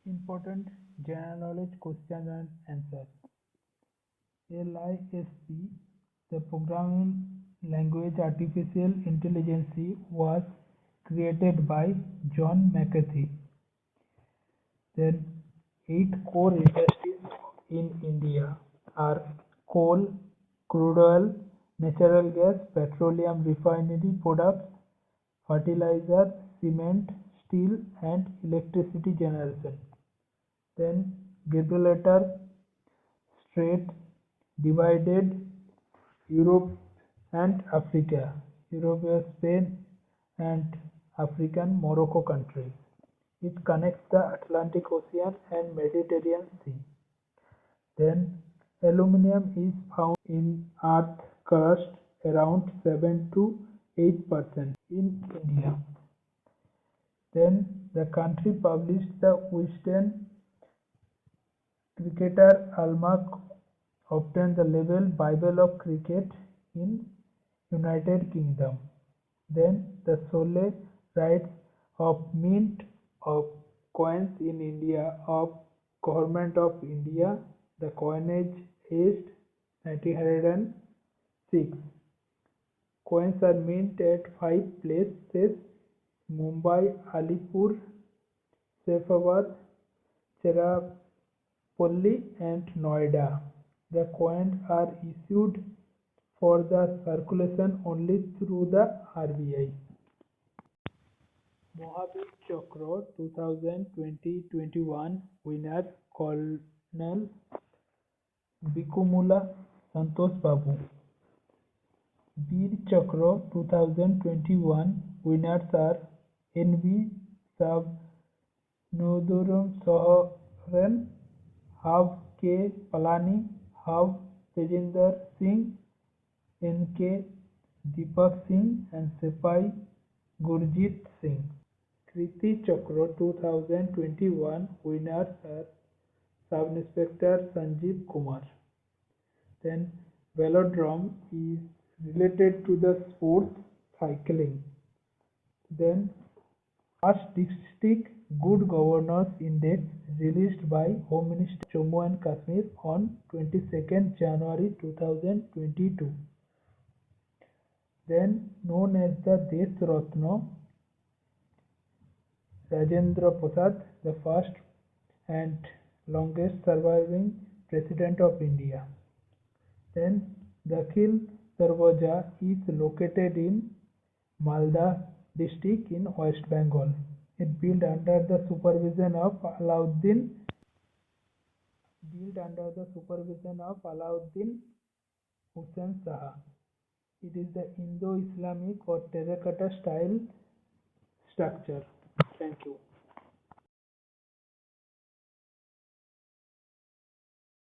Important general knowledge questions and answers. LISP, the programming language artificial intelligence, was created by John McAfee. Then, 8 core industries in India are coal, crude oil, natural gas, petroleum refinery products, fertilizer, cement, steel, and electricity generation. Then, Gibraltar Strait divided Europe and Africa, Europe, Spain, and African Morocco countries. It connects the Atlantic Ocean and Mediterranean Sea. Then, aluminium is found in earth crust around 7 to 8% in India. Then, the country published the Western cricketer Almagh obtained the label Bible of Cricket in United Kingdom. Then the sole rights of mint of coins in India of Government of India. The coinage aged 1906. Coins are mint at 5 places: Mumbai, Alipur, Saifabad, Cherrapalli and Noida. The coins are issued for the circulation only through the RBI. Mohabir Chakra 2020-21 winner Colonel Bikumula Santosh Babu. Veer Chakra 2021 winners are N.V. Sabnudurum Soren, Hav K. Palani, Hav Tejinder Singh, N.K. Deepak Singh and Sipai Gurjit Singh. Kriti Chakra 2021 winners are Sub-Inspector Sanjeev Kumar. Then velodrome is related to the sports cycling. Then first district Good Governance Index released by Home Ministry Jammu and Kashmir on 22nd January 2022. Then known as the Desh Ratna, Rajendra Prasad, the first and longest surviving President of India. Then Dakhil Darwaza is located in Malda district in West Bengal. It built under the supervision of Alauddin Hussain Shah. It is the Indo-Islamic or terracotta style structure. Thank you.